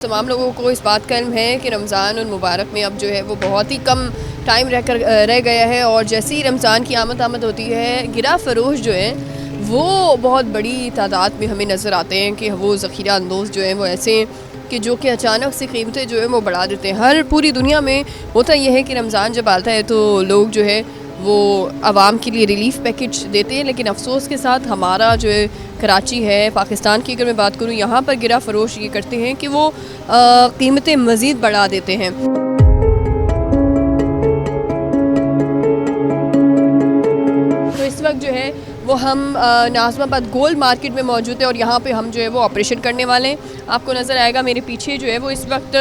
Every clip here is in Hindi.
तमाम लोगों को इस बात का इल्म है कि रमज़ान और मुबारक में अब जो है वो बहुत ही कम टाइम रह गया है और जैसे ही रमज़ान की आमद होती है गिरा फरोश जो है वो बहुत बड़ी तादाद में हमें नज़र आते हैं कि वो ज़ख़ीरा अंदोज़ जो है वो ऐसे हैं कि जो कि अचानक से कीमतें जो है वो बढ़ा देते हैं। हर पूरी दुनिया में होता यह है कि रमज़ान जब आता है तो लोग जो है वो आवाम के लिए रिलीफ़ पैकेज देते हैं, लेकिन अफसोस के साथ हमारा जो है कराची है पाकिस्तान की अगर मैं बात करूँ, यहाँ पर गिरा फरोश ये करते हैं कि वो कीमतें मज़ीद बढ़ा देते हैं। तो इस वक्त जो है वो हम नाज़माबाद गोल्ड मार्केट में मौजूद है और यहाँ पे हम जो है वो ऑपरेशन करने वाले हैं। आपको नज़र आएगा मेरे पीछे जो है वो इस वक्त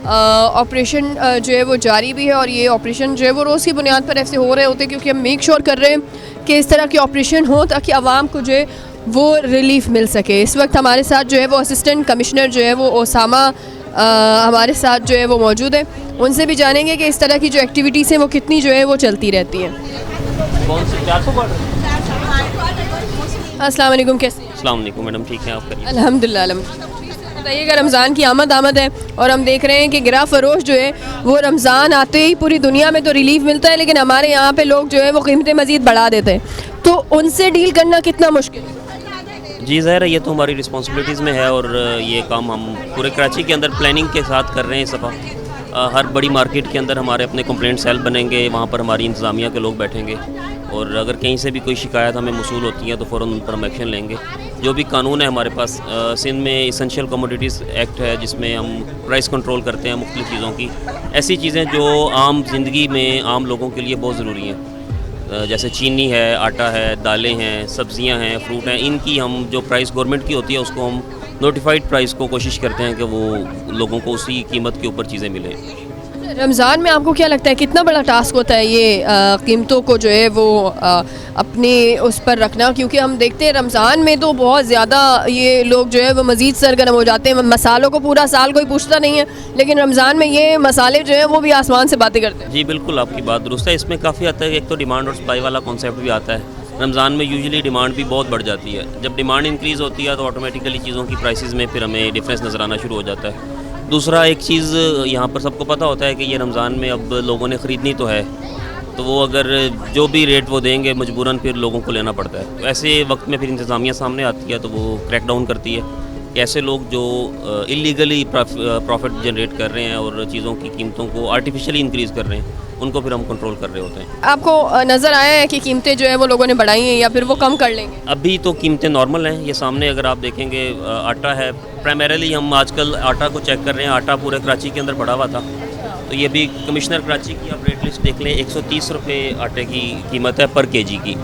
ऑपरेशन जो है वो जारी भी है और ये ऑपरेशन जो है वो रोज़ की बुनियाद पर ऐसे हो रहे होते हैं क्योंकि हम मेक श्योर कर रहे हैं कि इस तरह के ऑपरेशन हो ताकि आवाम को जो है वो रिलीफ़ मिल सके। इस वक्त हमारे साथ जो है वो असिस्टेंट कमिश्नर जो है वो ओसामा हमारे साथ जो है वो मौजूद है। उनसे भी जानेंगे कि इस तरह की जो एक्टिविटीज़ हैं वो कितनी जो है वो चलती रहती हैं। अस्सलाम वालेकुम, कैसे हैं? अस्सलाम वालेकुम मैडम, ठीक है, आप करिए। अल्हम्दुलिल्लाह अल्हम्दुलिल्लाह। बताइएगा, रमज़ान की आमद है और हम देख रहे हैं कि गिरा फरोश जो है वो रमज़ान आते ही पूरी दुनिया में तो रिलीफ मिलता है, लेकिन हमारे यहाँ पे लोग जो है वो कीमतें मज़ीद बढ़ा देते हैं, तो उनसे डील करना कितना मुश्किल है? जी ज़ाहिर है, ये तो हमारी रिस्पॉन्सिबिलिटीज़ में है और ये काम हम पूरे कराची के अंदर प्लानिंग के साथ कर रहे हैं। इस दफ़ा हर बड़ी मार्केट के अंदर हमारे अपने कंप्लेंट सेल बनेंगे, वहाँ पर हमारी इंतज़ामिया के लोग बैठेंगे और अगर कहीं से भी कोई शिकायत हमें मसूल होती है तो फ़ौरन उन पर हम एक्शन लेंगे। जो भी कानून है हमारे पास, सिंध में इसेंशियल कमोडिटीज़ एक्ट है जिसमें हम प्राइस कंट्रोल करते हैं मुख्तलिफ़ चीज़ों की, ऐसी चीज़ें जो आम ज़िंदगी में आम लोगों के लिए बहुत ज़रूरी हैं, जैसे चीनी है, आटा है, दालें हैं, सब्ज़ियां हैं, फ्रूट हैं, इनकी हम जो प्राइस गवर्नमेंट की होती है उसको हम नोटिफाइड प्राइस को कोशिश करते हैं कि वो लोगों को उसी कीमत के ऊपर चीज़ें मिलें। रमज़ान में आपको क्या लगता है कितना बड़ा टास्क होता है ये कीमतों को जो है वो अपने उस पर रखना, क्योंकि हम देखते हैं रमज़ान में तो बहुत ज़्यादा ये लोग जो है वो मज़ीद सरगर्म हो जाते हैं। मसालों को पूरा साल कोई पूछता नहीं है, लेकिन रमज़ान में ये मसाले जो है वो भी आसमान से बातें करते हैं। जी बिल्कुल, आपकी बात दुरुस्त है। इसमें काफ़ी हद तक एक तो डिमांड और सप्लाई वाला कॉन्सेप्ट भी आता है। रमज़ान में यूजुअली डिमांड भी बहुत बढ़ जाती है। जब डिमांड इंक्रीज़ होती है तो ऑटोमेटिकली चीज़ों की प्राइसेस में फिर हमें डिफरेंस नज़र आना शुरू हो जाता है। दूसरा एक चीज़ यहाँ पर सबको पता होता है कि ये रमज़ान में अब लोगों ने ख़रीदनी तो है, तो वो अगर जो भी रेट वो देंगे मजबूरन फिर लोगों को लेना पड़ता है। तो ऐसे वक्त में फिर इंतज़ामिया सामने आती है तो वो क्रैकडाउन करती है कि ऐसे लोग जो इलीगली प्रॉफिट जनरेट कर रहे हैं और चीज़ों की कीमतों को आर्टिफिशियली इंक्रीज़ कर रहे हैं, उनको फिर हम कंट्रोल कर रहे होते हैं। आपको नज़र आया है कि कीमतें जो है वो लोगों ने बढ़ाई हैं या फिर वो कम कर लेंगे? अभी तो कीमतें नॉर्मल हैं। ये सामने अगर आप देखेंगे आटा है, प्राइमरीली हम आजकल आटा को चेक कर रहे हैं। आटा पूरे कराची के अंदर बढ़ा हुआ था, तो ये भी कमिश्नर कराची की आप रेट लिस्ट देख लें, 130 रुपये आटे की कीमत है पर केजी की,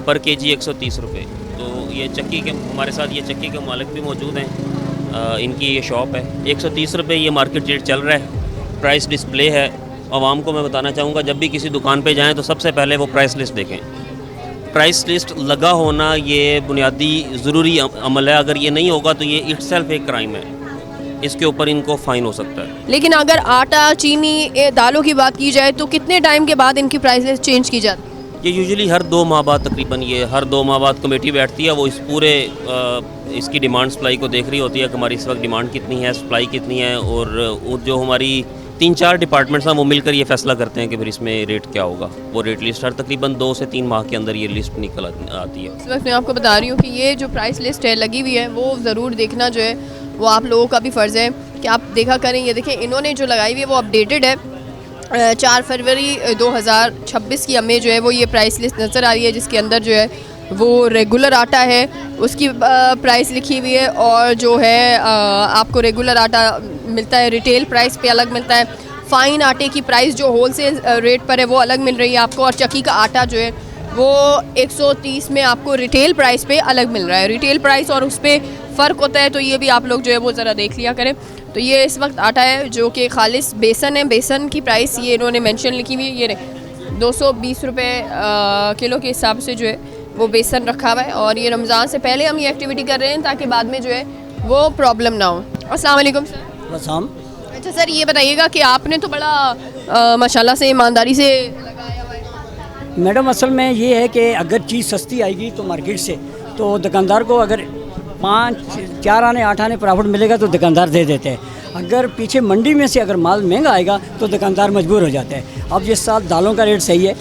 पर केजी 130 रुपये। तो ये चक्की के हमारे साथ ये चक्की के मालिक भी मौजूद हैं, इनकी ये शॉप है। 130 रुपये ये मार्केट रेट चल रहा है। प्राइस डिस्प्ले है। आवाम को मैं बताना चाहूँगा, जब भी किसी दुकान पे जाएं तो सबसे पहले वो प्राइस लिस्ट देखें। प्राइस लिस्ट लगा होना ये बुनियादी ज़रूरी अमल है। अगर ये नहीं होगा तो ये इटसेल्फ एक क्राइम है, इसके ऊपर इनको फ़ाइन हो सकता है। लेकिन अगर आटा, चीनी, दालों की बात की जाए तो कितने टाइम के बाद इनकी प्राइस लिस्ट चेंज की जाती है? ये यूजुअली हर 2 माह बाद, तकरीबन ये हर 2 माह बाद कमेटी बैठती है। वो इस पूरे इसकी डिमांड सप्लाई को देख रही होती है कि हमारी इस वक्त डिमांड कितनी है, सप्लाई कितनी है, और जो हमारी 3-4 डिपार्टमेंट्स हैं वो मिलकर ये फैसला करते हैं कि फिर इसमें रेट क्या होगा। वो रेट लिस्ट हर तकरीबन 2 से 3 माह के अंदर ये लिस्ट निकल आती है। इस वक्त मैं आपको बता रही हूँ कि ये जो प्राइस लिस्ट है लगी हुई है वो ज़रूर देखना जो है वो आप लोगों का भी फ़र्ज़ है कि आप देखा करें। ये देखें, इन्होंने जो लगाई हुई है वो अपडेटेड है। 4 फरवरी 2026 की हमें जो है वो ये प्राइस लिस्ट नज़र आ रही है, जिसके अंदर जो है वो रेगुलर आटा है उसकी प्राइस लिखी हुई है और जो है आपको रेगुलर आटा मिलता है रिटेल प्राइस पे अलग मिलता है। फ़ाइन आटे की प्राइस जो होलसेल रेट पर है वो अलग मिल रही है आपको, और चक्की का आटा जो है वो 130 में आपको रिटेल प्राइस पे अलग मिल रहा है। रिटेल प्राइस और उस पर फ़र्क होता है, तो ये भी आप लोग जो है वो ज़रा देख लिया करें। तो ये इस वक्त आटा है जो कि खालिस बेसन है। बेसन की प्राइस ये इन्होंने मेंशन लिखी हुई है, ये 220 रुपये किलो के हिसाब से जो है वो बेसन रखा हुआ है। और ये रमज़ान से पहले हम ये एक्टिविटी कर रहे हैं ताकि बाद में जो है वो प्रॉब्लम ना हो। अस्सलाम वालेकुम सर। अस्सलाम। अच्छा सर, ये बताइएगा कि आपने तो बड़ा माशाल्लाह से ईमानदारी से लगाया हुआ है। मैडम असल में ये है कि अगर चीज़ सस्ती आएगी तो मार्केट से, तो दुकानदार को अगर 4 आने 8 आने प्रॉफिट मिलेगा तो दुकानदार दे देते हैं। अगर पीछे मंडी में से अगर माल महंगा आएगा तो दुकानदार मजबूर हो जाते हैं। अब इस साल दालों का रेट सही है,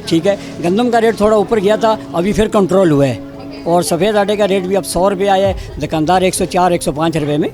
ठीक है, गंदम का रेट थोड़ा ऊपर गया था, अभी फिर कंट्रोल हुआ है, और सफ़ेद आटे का रेट भी अब 100 रुपये आया है। दुकानदार 104 105 रुपये में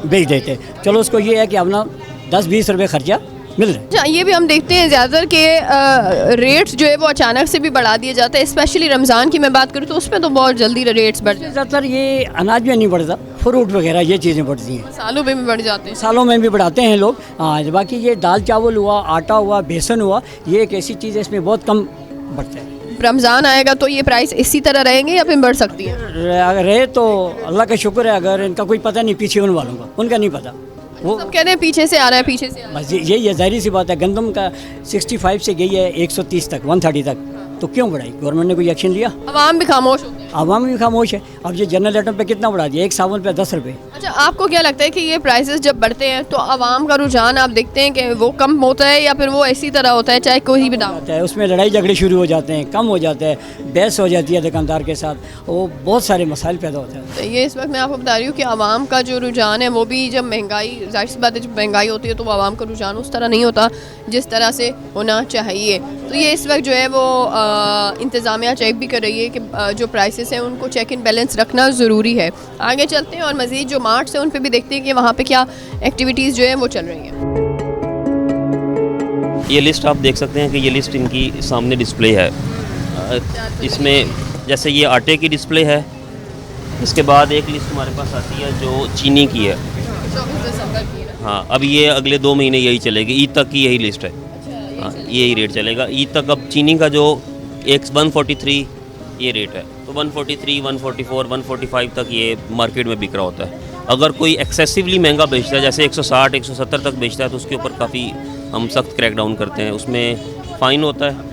बेच देते हैं। चलो उसको ये है कि अपना 10-20 रुपये खर्चा मिल रहा है। अच्छा, ये भी हम देखते हैं ज़्यादातर के रेट्स जो है वो अचानक से भी बढ़ा दिए जाते हैं। स्पेशली रमज़ान की मैं बात करूँ तो उसमें तो बहुत जल्दी रेट्स बढ़ जाते हैं। ज़्यादातर ये अनाज में नहीं बढ़ता, फ्रूट वगैरह ये चीज़ें बढ़ती हैं, सालों में भी बढ़ जाते हैं। सालों में भी बढ़ाते हैं लोग। हाँ, बाकी ये दाल चावल हुआ, आटा हुआ, बेसन हुआ, ये एक ऐसी चीज़ है इसमें बहुत कम बढ़ता है। रमज़ान आएगा तो ये प्राइस इसी तरह रहेंगे या फिर बढ़ सकती है? अगर रहे तो अल्लाह का शुक्र है, अगर इनका कोई पता नहीं पीछे उन वालों का, उनका नहीं पता। वो सब कहते हैं पीछे से आ रहा है, पीछे से आ रहा है। बस यही है, जाहिर सी बात है। गंदम का 65 से गई है 130 तक, 130 तक, तो क्यों बढ़ाई? गवर्नमेंट ने कोई एक्शन लिया? अवाम भी खामोश होते हैं। आवाम भी खामोश है। अब ये जनरल आइटम पे कितना बढ़ा दिया? एक साबुन पे 10 रुपये। अच्छा, आपको क्या लगता है कि ये प्राइसेस जब बढ़ते हैं तो आवाम का रुझान आप देखते हैं कि वो कम होता है या फिर वो इसी तरह होता है चाहे कोई भी दाम हो? होता है, उसमें लड़ाई झगड़े शुरू हो जाते हैं, कम हो जाता है, बहस हो जाती है दुकानदार के साथ, वो बहुत सारे मसाइल पैदा होते हैं। तो ये इस वक्त मैं आपको बता रही हूँ कि आवाम का जो रुझान है वो भी, जब महंगाई, जाहिर सी बात है, जब महंगाई होती है तो वो आवाम का रुझान उस तरह नहीं होता जिस तरह से होना चाहिए। तो ये इस वक्त जो है वो इंतज़ामिया चेक भी कर रही है कि जो प्राइसेस हैं उनको चेक इन बैलेंस रखना ज़रूरी है। आगे चलते हैं और मज़ीद जो मार्ट्स हैं उन पे भी देखते हैं कि वहाँ पे क्या एक्टिविटीज़ जो है वो चल रही हैं। ये लिस्ट आप देख सकते हैं कि ये लिस्ट इनकी सामने डिस्प्ले है। इसमें जैसे ये आटे की डिस्प्ले है, इसके बाद एक लिस्ट हमारे पास आती है जो चीनी की है। 24 दिसंबर की है। हाँ, अब ये अगले 2 महीने यही चलेगी, ईद तक की यही लिस्ट है। हाँ, यही रेट चलेगा ईद तक। अब चीनी का जो 143 ये रेट है, तो 143, 144, 145 तक ये मार्केट में बिक रहा होता है। अगर कोई एक्सेसिवली महंगा बेचता है, जैसे 160, 170 तक बेचता है, तो उसके ऊपर काफ़ी हम सख्त क्रैकडाउन करते हैं। उसमें फ़ाइन होता है।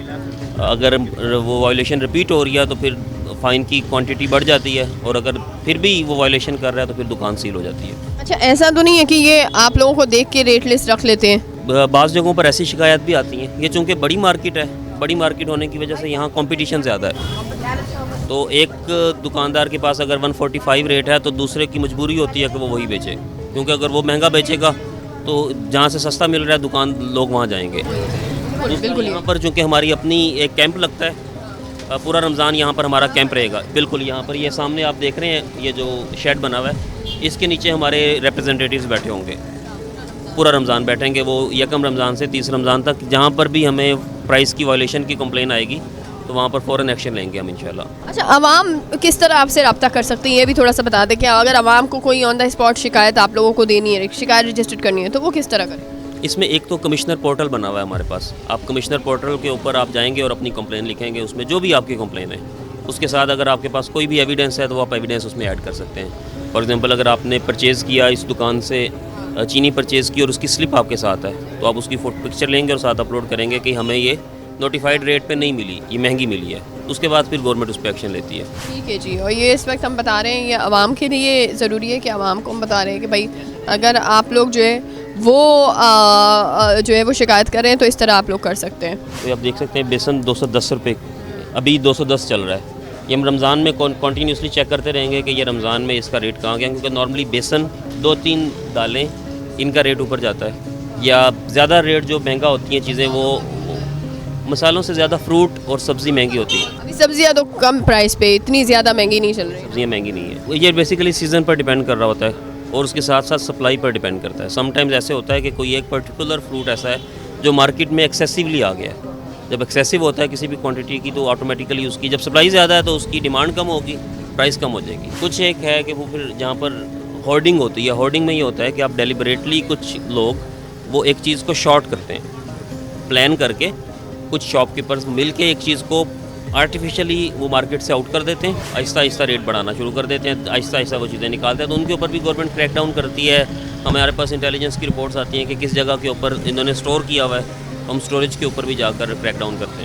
अगर वो वायलेशन रिपीट हो रही है तो फिर फ़ाइन की क्वांटिटी बढ़ जाती है, और अगर फिर भी वो वायलेशन कर रहा है तो फिर दुकान सील हो जाती है। अच्छा, ऐसा तो नहीं है कि ये आप लोगों को देख के रेट लिस्ट रख लेते हैं? बाज़ जगहों पर ऐसी शिकायत भी आती हैं। ये चूँकि बड़ी मार्केट है, बड़ी मार्केट होने की वजह से यहाँ कंपटीशन ज़्यादा है। तो एक दुकानदार के पास अगर 145 रेट है तो दूसरे की मजबूरी होती है कि वो वही बेचे, क्योंकि अगर वो महंगा बेचेगा तो जहाँ से सस्ता मिल रहा है दुकान लोग वहाँ जाएंगे। बिल्कुल, यहाँ पर चूँकि हमारी अपनी एक कैंप लगता है, पूरा रमज़ान यहाँ पर हमारा कैंप रहेगा। बिल्कुल, यहाँ पर ये सामने आप देख रहे हैं, ये जो शेड बना हुआ है, इसके नीचे हमारे रिप्रेजेंटेटिव्स बैठे होंगे। पूरा रमज़ान बैठेंगे वो, यकम रमज़ान से 30 रमज़ान तक। जहाँ पर भी हमें प्राइस की वायलेशन की कंप्लेन आएगी तो वहाँ पर फ़ौरन एक्शन लेंगे हम इंशाल्लाह। अच्छा, आवाम किस तरह आपसे रब्ता कर सकती है ये भी थोड़ा सा बता दें। क्या अगर आवाम को कोई ऑन द स्पॉट शिकायत आप लोगों को देनी है, शिकायत रजिस्टर्ड करनी है, तो वो किस तरह करें? इसमें एक तो कमिश्नर पोर्टल बना हुआ है हमारे पास। आप कमिश्नर पोर्टल के ऊपर आप जाएंगे और अपनी कंप्लेन लिखेंगे, उसमें जो भी आपकी कंप्लेन है उसके साथ अगर आपके पास कोई भी एविडेंस है तो आप एविडेंस उसमें ऐड कर सकते हैं। फॉर एग्जांपल, अगर आपने परचेज़ किया इस दुकान से, चीनी परचेज़ की और उसकी स्लिप आपके साथ है, तो आप उसकी फोटो पिक्चर लेंगे और साथ अपलोड करेंगे कि हमें ये नोटिफाइड रेट पे नहीं मिली, ये महंगी मिली है। उसके बाद फिर गवर्नमेंट उस पर एक्शन लेती है। ठीक है जी। और ये इस वक्त हम बता रहे हैं, ये आवाम के लिए ज़रूरी है कि आवाम को हम बता रहे हैं कि भाई अगर आप लोग जो है वो जो है वो शिकायत करें तो इस तरह आप लोग कर सकते हैं। तो आप देख सकते हैं बेसन 210 रुपये, अभी 210 चल रहा है। ये हम रमज़ान में कॉन्टीन्यूसली चेक करते रहेंगे कि ये रमज़ान में इसका रेट कहाँ गया, क्योंकि नॉर्मली बेसन 2-3 दालें इनका रेट ऊपर जाता है, या ज़्यादा रेट जो महंगा होती हैं चीज़ें वो मसालों से ज़्यादा फ्रूट और सब्ज़ी महंगी होती है। अभी सब्जियाँ तो कम प्राइस पे, इतनी ज़्यादा महंगी नहीं चल रही। सब्जियाँ महंगी नहीं है, ये बेसिकली सीज़न पर डिपेंड कर रहा होता है और उसके साथ साथ सप्लाई पर डिपेंड करता है। समटाइम्स ऐसे होता है कि कोई एक पर्टिकुलर फ्रूट ऐसा है जो मार्केट में एक्सेसिवली आ गया है। जब एक्सेसिव होता है किसी भी क्वांटिटी की तो ऑटोमेटिकली उसकी जब सप्लाई ज़्यादा है तो उसकी डिमांड कम होगी, प्राइस कम हो जाएगी। कुछ एक है कि वो फिर जहाँ पर होर्डिंग होती है, होर्डिंग में ये होता है कि आप डेलिबरेटली, कुछ लोग वो एक चीज़ को शॉर्ट करते हैं, प्लान करके कुछ शॉपकीपर्स मिल के एक चीज़ को आर्टिफिशियली वो मार्केट से आउट कर देते हैं, आहिस्ता आहिस्ता रेट बढ़ाना शुरू कर देते हैं, आहिस्ता आहिस्ता वो चीज़ें निकालते हैं। तो उनके ऊपर भी गवर्नमेंट क्रैकडाउन करती है। हमारे पास इंटेलिजेंस की रिपोर्ट्स आती हैं कि किस जगह के ऊपर इन्होंने स्टोर किया हुआ है, हम स्टोरेज के ऊपर भी जाकर क्रैकडाउन करते हैं।